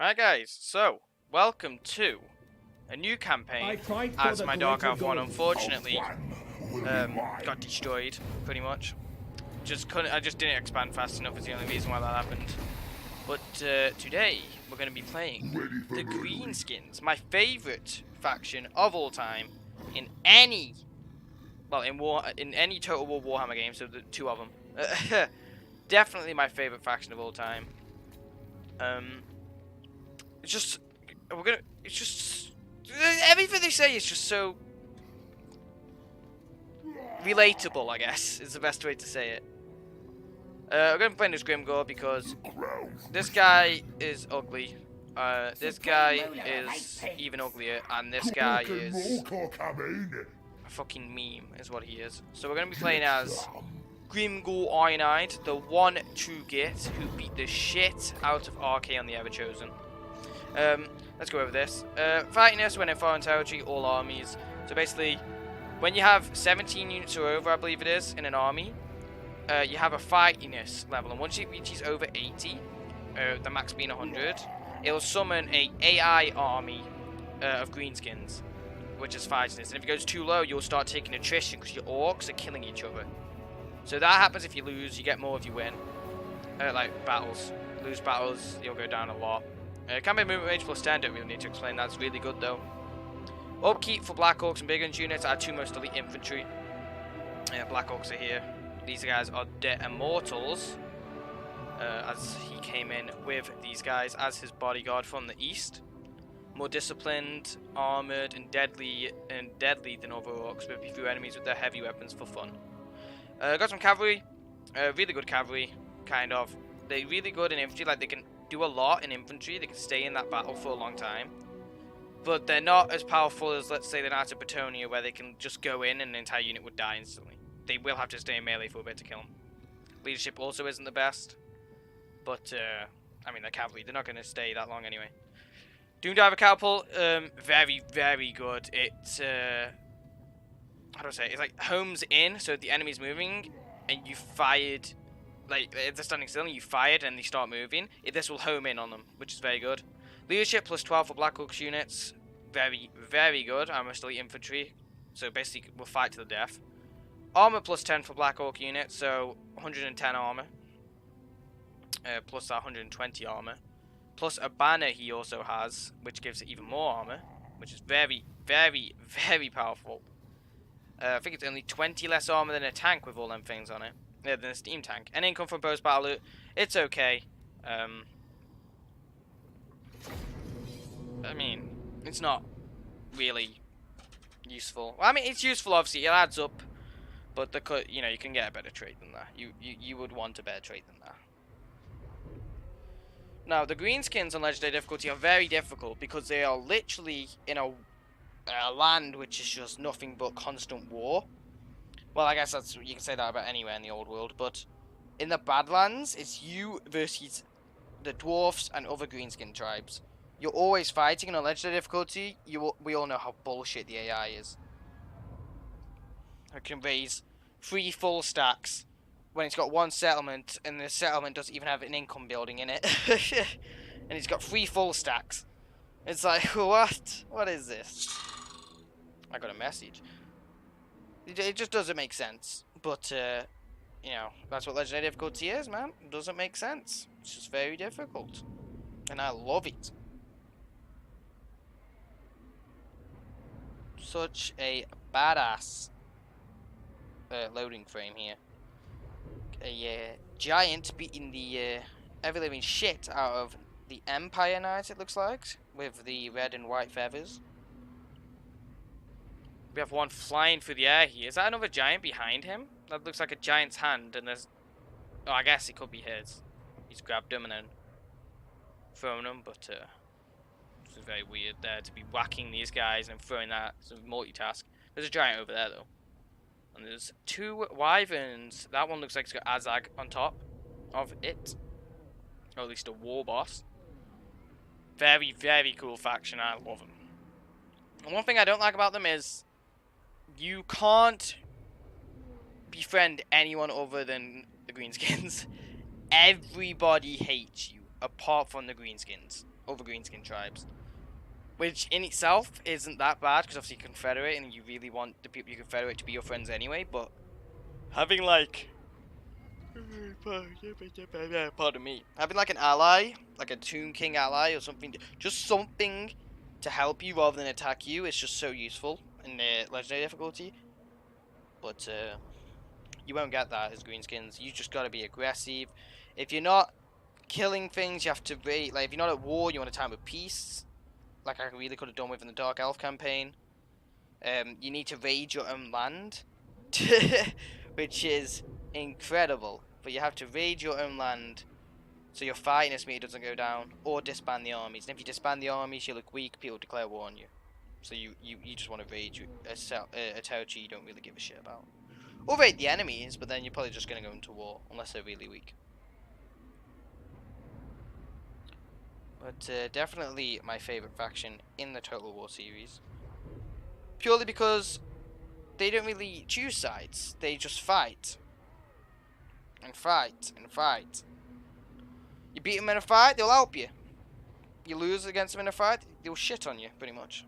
Alright guys, so, welcome to a new campaign as my Dark Elf 1 unfortunately got destroyed, pretty much. I just didn't expand fast enough is the only reason why that happened. But today, we're going to be playing the Greenskins, my favourite faction of all time in any, well, in any Total War Warhammer game, so the two of them. Definitely my favourite faction of all time. It's just everything they say is just so relatable, I guess, is the best way to say it. We're going to play this Grimgore because this guy is ugly, this guy is even uglier, and this guy is a fucking meme, is what he is. So we're going to be playing as Grimgore Iron-Eyed, the one true git who beat the shit out of RK on the Ever-Chosen. Let's go over this. Fightiness when in foreign territory, all armies. So basically, when you have 17 units or over, I believe it is, in an army, you have a fightiness level. And once it reaches over 80, the max being 100, it'll summon a AI army of Greenskins, which is fightiness. And if it goes too low, you'll start taking attrition because your orcs are killing each other. So that happens if you lose, you get more if you win. Like battles. Lose battles, you'll go down a lot. Combat movement range plus 10, don't really need to explain, that's really good though. Upkeep for Black Orcs and Big Guns units, our two most elite infantry. Black Orcs are here. These guys are immortals, as he came in with these guys as his bodyguard from the east. More disciplined, armoured, and deadly than other orcs, with a few enemies with their heavy weapons for fun. Got some cavalry, really good cavalry, kind of. They're really good in infantry, like they can do a lot in infantry, they can stay in that battle for a long time. But they're not as powerful as, let's say, the Knights of Bretonnia, where they can just go in and an entire unit would die instantly. They will have to stay in melee for a bit to kill them. Leadership also isn't the best, but, I mean, they're cavalry, they're not going to stay that long anyway. Doom Diver Catapult, very, very good. It's, how do I say it? It's like homes in, so the enemy's moving, and you fired, like, if they're standing still and you fired and they start moving, this will home in on them, which is very good. Leadership plus 12 for Black Orcs units, very, very good. I'm mostly infantry, so basically we'll fight to the death. Armor plus 10 for Black Orc units, so 110 armor, plus that 120 armor, plus a banner he also has, which gives it even more armor, which is very, very, very powerful. I think it's only 20 less armor than a tank with all them things on it. Than a steam tank. And income from post-battle loot, it's okay. I mean, it's not really useful. Well, I mean, it's useful, obviously, it adds up, but you know, you can get a better trait than that. You would want a better trait than that. Now, the Greenskins on Legendary difficulty are very difficult because they are literally in a land which is just nothing but constant war. Well, I guess you can say that about anywhere in the old world, but in the Badlands, it's you versus the dwarfs and other greenskin tribes. You're always fighting, and on legendary difficulty, we all know how bullshit the AI is. It can raise 3 full stacks when it's got 1 settlement, and the settlement doesn't even have an income building in it. And it's got 3 full stacks. It's like, what? What is this? I got a message. It just doesn't make sense, but, you know, that's what legendary difficulty is, man. It doesn't make sense. It's just very difficult, and I love it. Such a badass loading frame here. A giant beating the ever-living shit out of the Empire Knight, it looks like, with the red and white feathers. We have one flying through the air here. Is that another giant behind him? That looks like a giant's hand, and there's... Oh, I guess it could be his. He's grabbed him and then thrown him, but this is very weird there to be whacking these guys and throwing that. It's a multitask. There's a giant over there, though. And there's 2 wyverns. That one looks like it's got Azag on top of it. Or at least a war boss. Very, very cool faction. I love them. And one thing I don't like about them is you can't befriend anyone other than the Greenskins. Everybody hates you. apart from the Greenskins, other Greenskin tribes. Which in itself isn't that bad, because obviously you confederate and you really want the people you confederate to be your friends anyway, but having like... Pardon me. Having like an ally, like a Tomb King ally or something, just something to help you rather than attack you, is just so useful in the legendary difficulty. But you won't get that as Greenskins. You just gotta be aggressive. If you're not killing things, you have to be like, if you're not at war, you want a time of peace. Like I really could have done with in the Dark Elf campaign. You need to raid your own land, which is incredible. But you have to raid your own land, so your fightiness meter doesn't go down, or disband the armies. And if you disband the armies, you look weak. People declare war on you. So you just want to raid a territory you don't really give a shit about. Or raid the enemies, but then you're probably just going to go into war, unless they're really weak. But definitely my favourite faction in the Total War series. Purely because they don't really choose sides. They just fight. And fight. And fight. You beat them in a fight, they'll help you. You lose against them in a fight, they'll shit on you, pretty much.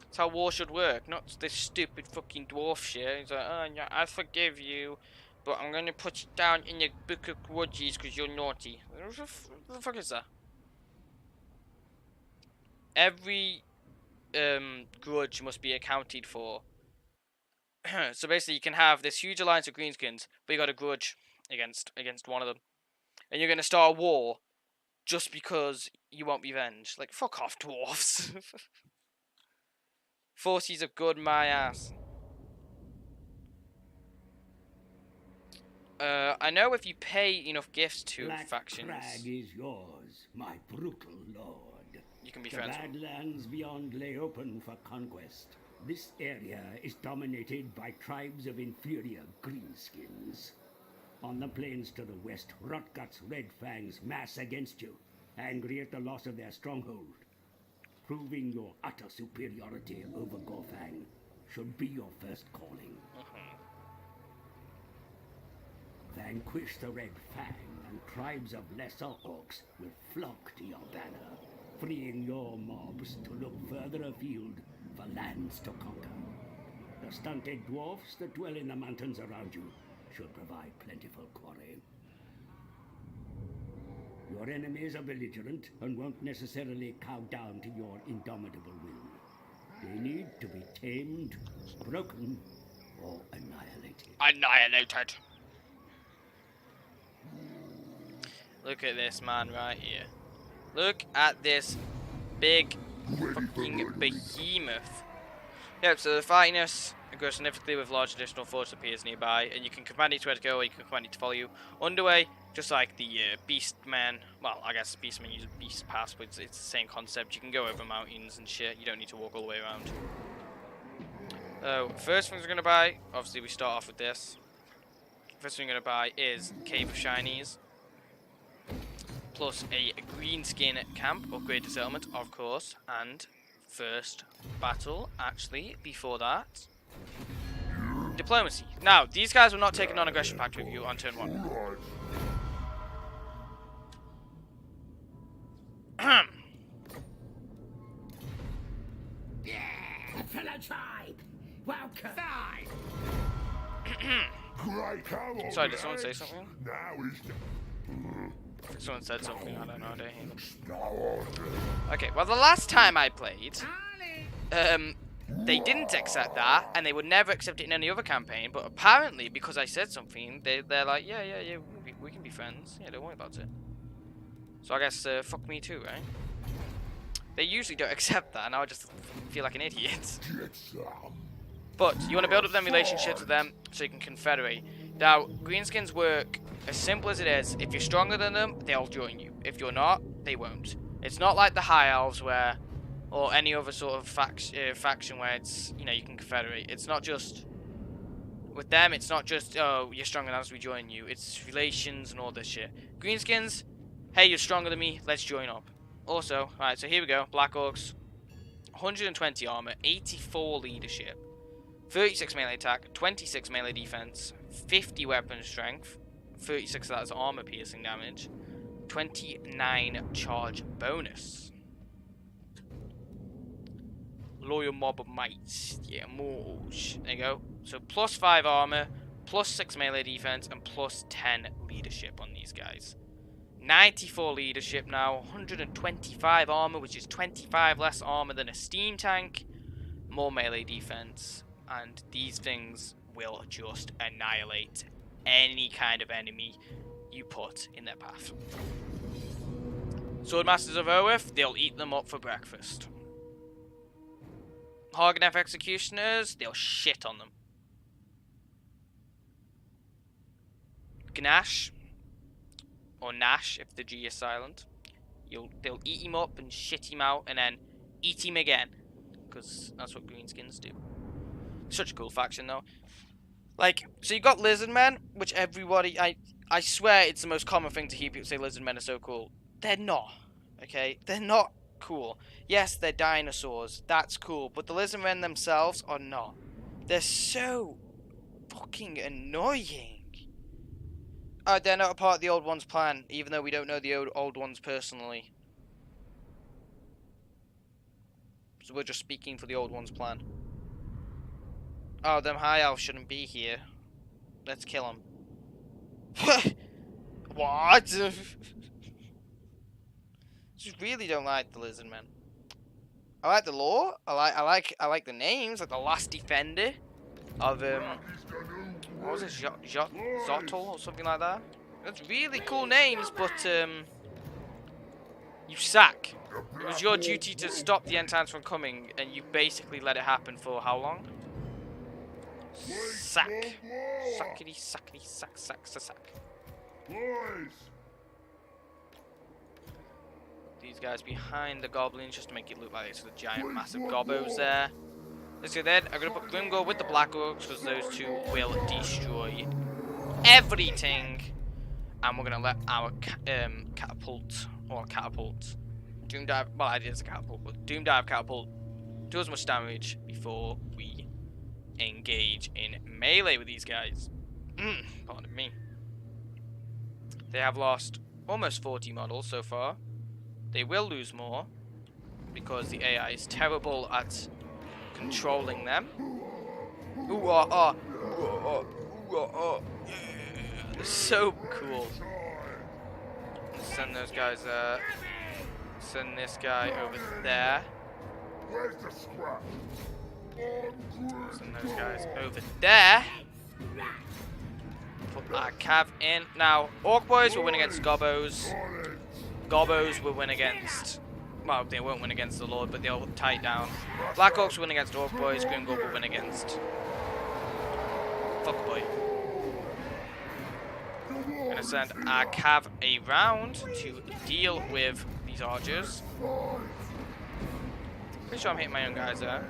That's how war should work, not this stupid fucking dwarf shit. He's like, oh yeah, I forgive you, but I'm gonna put you down in the book of grudges because you're naughty. What the fuck is that? Every grudge must be accounted for. So basically you can have this huge alliance of Greenskins, but you got a grudge against one of them. And you're gonna start a war just because you want revenge. Like, fuck off, dwarfs. Forces of good, my ass. I know if you pay enough gifts to factions, Crag is yours, my brutal lord. You can be friends with them. The Badlands beyond lay open for conquest. This area is dominated by tribes of inferior Greenskins. On the plains to the west, Rotgut's Red Fangs mass against you, angry at the loss of their stronghold. Proving your utter superiority over Gorfang should be your first calling. Vanquish the Red Fang, and tribes of lesser orcs will flock to your banner, freeing your mobs to look further afield for lands to conquer. The stunted dwarfs that dwell in the mountains around you should provide plentiful quarry. Your enemies are belligerent and won't necessarily cow down to your indomitable will. They need to be tamed, broken, or annihilated. Annihilated. Look at this man right here. Look at this big fucking behemoth. Yep, so the fightiness grows significantly with large additional force appears nearby, and you can command it to where to go, or you can command it to follow you. Underway, just like the Beastman, well, I guess Beastman uses Beast Pass, but it's the same concept. You can go over mountains and shit, you don't need to walk all the way around. First things we're going to buy, obviously we start off with this. First thing we're going to buy is Cave of Shinies, plus a Greenskin camp, upgrade to settlement, of course, and first battle, actually, before that, diplomacy. Now, these guys will not take a non-aggression pact with you on turn 1. Yeah, fellow tribe, welcome. Sorry, did someone say something? Someone said something, I don't know, I didn't hear them. Okay, well the last time I played, they didn't accept that, and they would never accept it in any other campaign, but apparently, because I said something, they're like, yeah, we can be friends, yeah, don't worry about it. So I guess, fuck me too, right? They usually don't accept that, and I would just feel like an idiot. But, you want to build up them relationships with them, so you can confederate. Now, Greenskins work as simple as it is. If you're stronger than them, they'll join you. If you're not, they won't. It's not like the High Elves where, or any other sort of faction where it's, you know, you can confederate. It's not just, with them, it's not just, oh, you're stronger than us, we join you. It's relations and all this shit. Greenskins, hey, you're stronger than me, let's join up. Also, alright, so here we go, Black Orcs. 120 armor, 84 leadership, 36 melee attack, 26 melee defense, 50 weapon strength, 36 of that is armor piercing damage, 29 charge bonus. Loyal mob of mites. Yeah, mortals. There you go. So plus 5 armor, plus 6 melee defense, and plus 10 leadership on these guys. 94 leadership now, 125 armor, which is 25 less armor than a steam tank, more melee defense, and these things will just annihilate any kind of enemy you put in their path. Swordmasters of Oath, they'll eat them up for breakfast. Hagenef Executioners, they'll shit on them. Gnash, or Nash if the G is silent, they'll eat him up and shit him out and then eat him again, because that's what Greenskins do. Such a cool faction though. Like, so you got Lizardmen, which everybody, I swear it's the most common thing to hear people say Lizardmen are so cool. They're not, okay? They're not cool. Yes, they're dinosaurs, that's cool, but the Lizardmen themselves are not. They're so fucking annoying. They're not a part of the Old One's plan, even though we don't know the Old Ones personally. So we're just speaking for the Old One's plan. Oh, them high elves shouldn't be here. Let's kill them. What? Just really don't like the Lizardmen. I like the lore. I like the names, like the Last Defender of what was it, Zotl or something like that. That's really cool names, but you sack. It was your duty to stop the end times from coming, and you basically let it happen for how long? Sack. Sackity, sackity, sack, sack, sack. These guys behind the goblins just to make it look like it's the giant, massive gobbos there. Let's go then. I'm going to put Grimgor with the Black Orcs because those two will destroy everything. And we're going to let our catapult, Doom Dive, well, I did as a catapult, but Doom Dive catapult do as much damage before we engage in melee with these guys. Pardon me. They have lost almost 40 models so far. They will lose more because the AI is terrible at controlling them. So cool. Send those guys send this guy over there. Send those guys over there. Put our cav in. Now, Orc Boys will win against Gobbos. Gobbos will win against... Well, they won't win against the Lord, but they'll tie it down. Black Orcs will win against Orc Boys. Grimgor will win against... Fuck Boy. I'm gonna send our cav around to deal with these archers. Pretty sure I'm hitting my own guys there.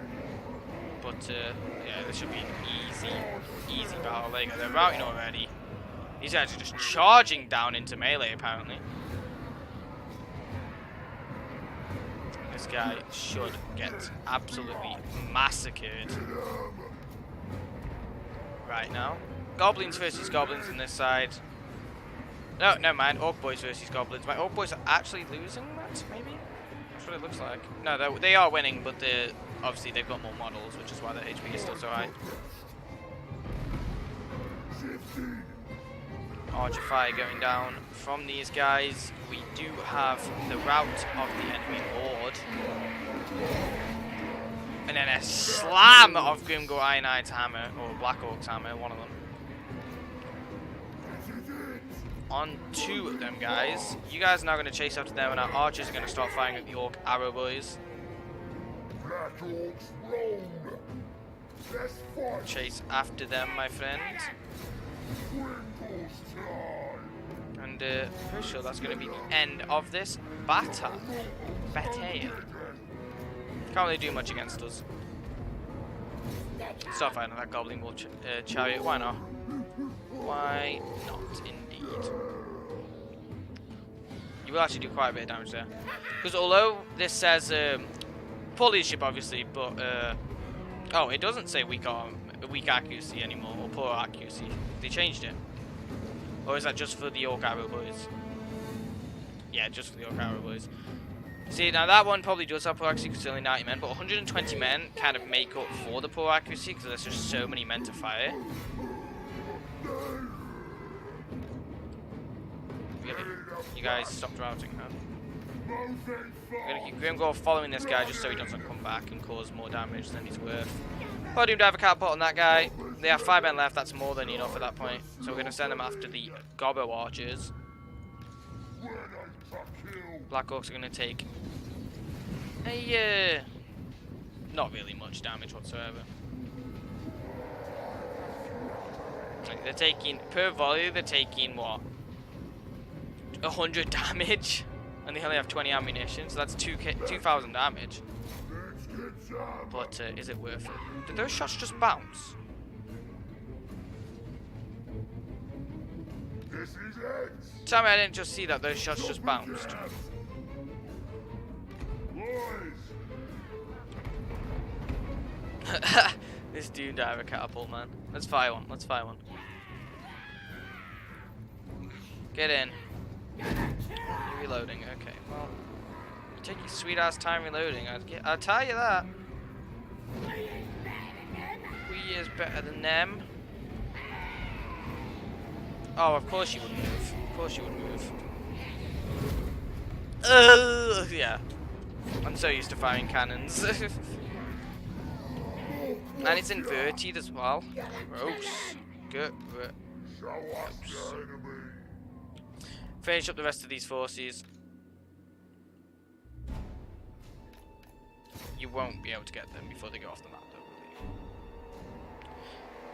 But, yeah, this should be an easy battle. There you go. They're routing already. These guys are just charging down into melee, apparently. This guy should get absolutely massacred right now. Goblins versus goblins on this side. No, never mind. Orc Boys versus goblins. My Orc Boys are actually losing that, maybe? That's what it looks like. No, they are winning, but obviously they've got more models, which is why their HP is still so high. Archer fire going down from these guys. We do have the rout of the enemy lord. And then a slam of Grimgor Ironhide's hammer, or Black Orc's hammer, one of them. On two of them guys. You guys are now going to chase after them, and our archers are going to start firing at the Orc Arrow Boys. Chase after them, my friend. And pretty sure that's going to be the end of this battle. Can't really do much against us. Start fighting that Goblin Wolf Chariot. Why not? Why not, indeed? You will actually do quite a bit of damage there. Because although this says poor leadership, obviously, but oh, it doesn't say weak accuracy anymore, or poor accuracy. They changed it. Or is that just for the Orc Arrow Boys? Yeah, just for the Orc Arrow Boys. See, now that one probably does have poor accuracy because it's only 90 men, but 120 men kind of make up for the poor accuracy because there's just so many men to fire. Really? You guys stopped routing, huh? I'm gonna keep Grimgore following this guy just so he doesn't come back and cause more damage than he's worth. Podium diver catapult on that guy. They have 5 men left, that's more than enough at that point. So we're gonna send them after the Gobbo Archers. Black Orcs are gonna take not really much damage whatsoever. Like they're taking per volley, they're taking what? 100 damage, and they only have 20 ammunition, so that's 2,000 damage. But is it worth it? Did those shots just bounce? Tell me I didn't just see that those shots just bounced. This dude died with a catapult, man. Let's fire one. Let's fire one. Get in. You're reloading. Okay. Well, you take your sweet ass time reloading. I'll tell you that. We is better than them. Oh, of course you would move. Of course you would move. Yeah. I'm so used to firing cannons. And it's inverted as well. Gross. Good. Gross. Finish up the rest of these forces. You won't be able to get them before they go off the map, though,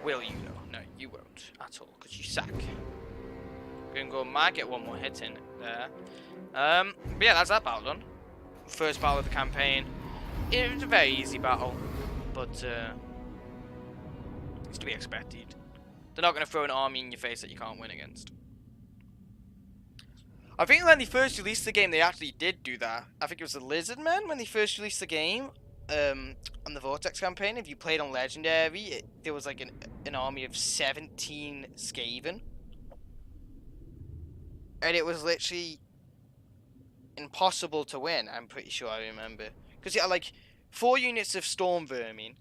will you? Will you, though? No, you won't at all, because you suck. Gringo might get one more hit in there. But yeah, that's that battle done. First battle of the campaign. It was a very easy battle, but it's to be expected. They're not going to throw an army in your face that you can't win against. I think when they first released the game, they actually did do that. I think it was the Lizardmen when they first released the game on the Vortex campaign. If you played on Legendary, there was like an army of 17 Skaven. And it was literally impossible to win, I'm pretty sure I remember. Because you had like 4 units of Storm Vermin,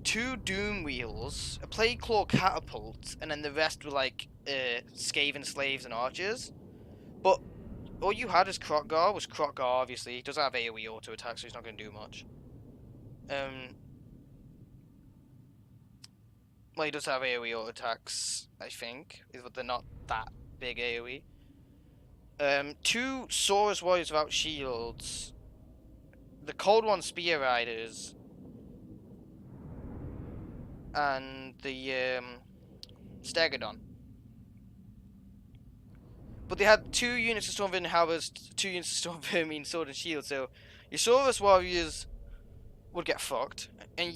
2 Doom Wheels, a Plague Claw Catapult, and then the rest were like Skaven Slaves and Archers. But all you had as Krotgar was Krotgar, obviously. He doesn't have AoE auto attack, so he's not going to do much. Well, he does have AoE auto attacks, I think, but they're not that big AoE. 2 Saurus Warriors without shields, the Cold One Spear Riders, and the Stegodon. But they had 2 units of Storm Vermin Harvest, 2 units of Storm Vermin Sword and Shield, so your Saurus Warriors would get fucked, and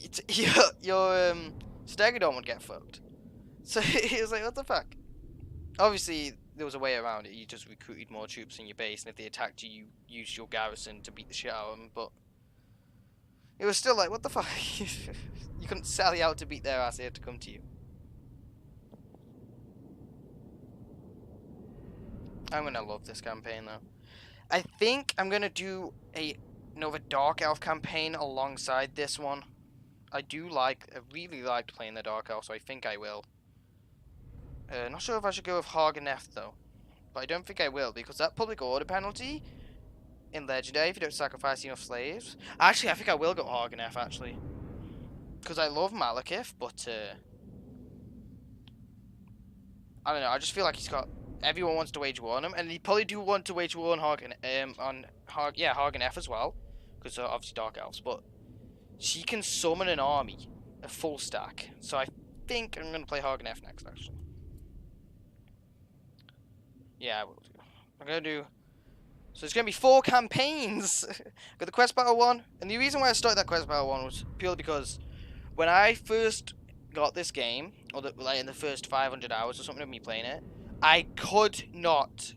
your Stegodon would get fucked. So it was like, what the fuck? Obviously, there was a way around it. You just recruited more troops in your base, and if they attacked you, you used your garrison to beat the shit out of them, but it was still like, what the fuck? You couldn't sally out to beat their ass, they had to come to you. I'm gonna love this campaign, though. I think I'm gonna do another Dark Elf campaign alongside this one. I really liked playing the Dark Elf, so I think I will. Not sure if I should go with Hageneth though, but I don't think I will, because that public order penalty in Legendary, if you don't sacrifice enough slaves. Actually, I think I will go Hageneth, actually, because I love Malekith, but I don't know. I just feel like he's got everyone wants to wage war on him, and they probably do want to wage war on Hageneth as well, because obviously Dark Elves. But she can summon an army, a full stack. So I think I'm gonna play Hageneth next, actually. Yeah, I will do. I'm gonna do. So it's gonna be 4 campaigns. Got the quest battle one, and the reason why I started that quest battle one was purely because when I first got this game, or like in the first 500 hours or something of me playing it, I could not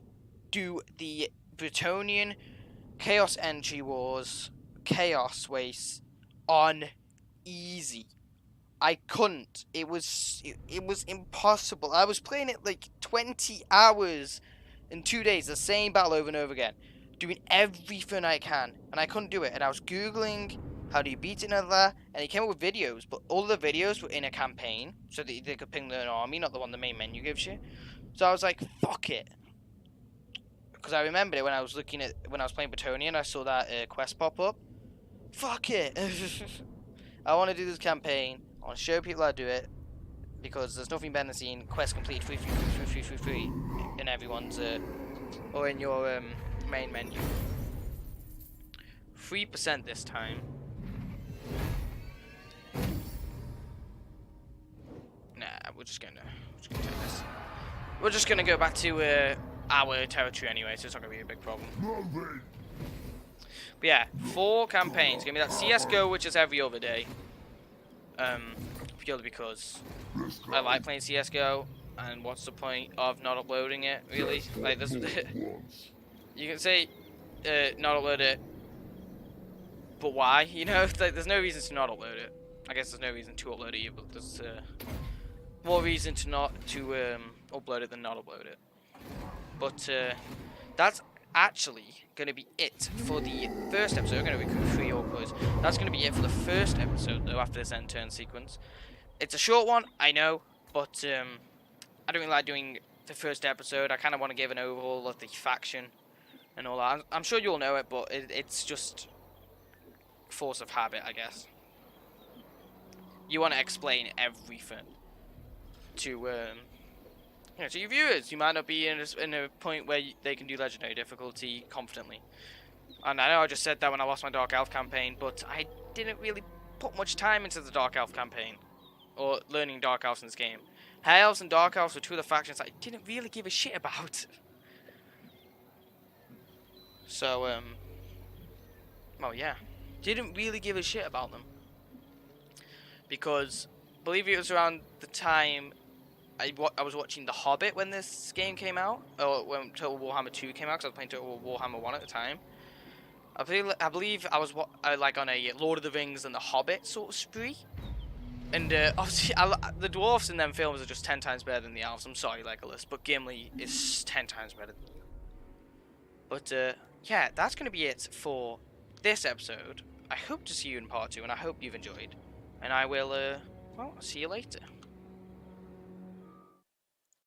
do the Bretonnian Chaos Entry Wars Chaos Race on easy. I couldn't. It was impossible. I was playing it like 20 hours in 2 days, the same battle over and over again. doing everything I can, and I couldn't do it. And I was googling how do you beat another, and he came up with videos, but all the videos were in a campaign, so that they could ping their army, not the one the main menu gives you. So I was like, fuck it, because I remembered it when I was playing Bretonian, I saw that quest pop up. Fuck it. I want to do this campaign. I want to show people how to do it, because there's nothing better than seeing quest complete free in everyone's or in your main menu. 3% this time. Nah, we're just gonna take this. We're just gonna go back to our territory anyway, so it's not gonna be a big problem. But yeah, 4 campaigns. Gonna be that CS:GO, which is every other day. Purely because I like playing CS:GO, and what's the point of not uploading it? Really, like this. You can say not upload it, but why? You know, like, there's no reason to not upload it. I guess there's no reason to upload it either, but there's more reason to not upload it than not upload it. But that's actually going to be it for the first episode. We're going to recruit 3 Orcos. That's going to be it for the first episode, though, after this end turn sequence. It's a short one, I know, but I don't really like doing the first episode. I kind of want to give an overhaul of the faction and all that. I'm sure you'll know it, but it's just force of habit, I guess. You want to explain everything to to your viewers. You might not be in a point where they can do legendary difficulty confidently. And I know I just said that when I lost my Dark Elf campaign, but I didn't really put much time into the Dark Elf campaign, or learning Dark Elves in this game. High Elves and Dark Elves were 2 of the factions I didn't really give a shit about. So, well, yeah. Didn't really give a shit about them. Because, I believe it was around the time I was watching The Hobbit when this game came out, or when Total Warhammer 2 came out, because I was playing Total Warhammer 1 at the time. I believe I was like on a Lord of the Rings and The Hobbit sort of spree. And obviously, the dwarves in them films are just 10 times better than the elves. I'm sorry, Legolas, but Gimli is 10 times better. But yeah, that's going to be it for this episode. I hope to see you in part 2, and I hope you've enjoyed. And I will, well, see you later.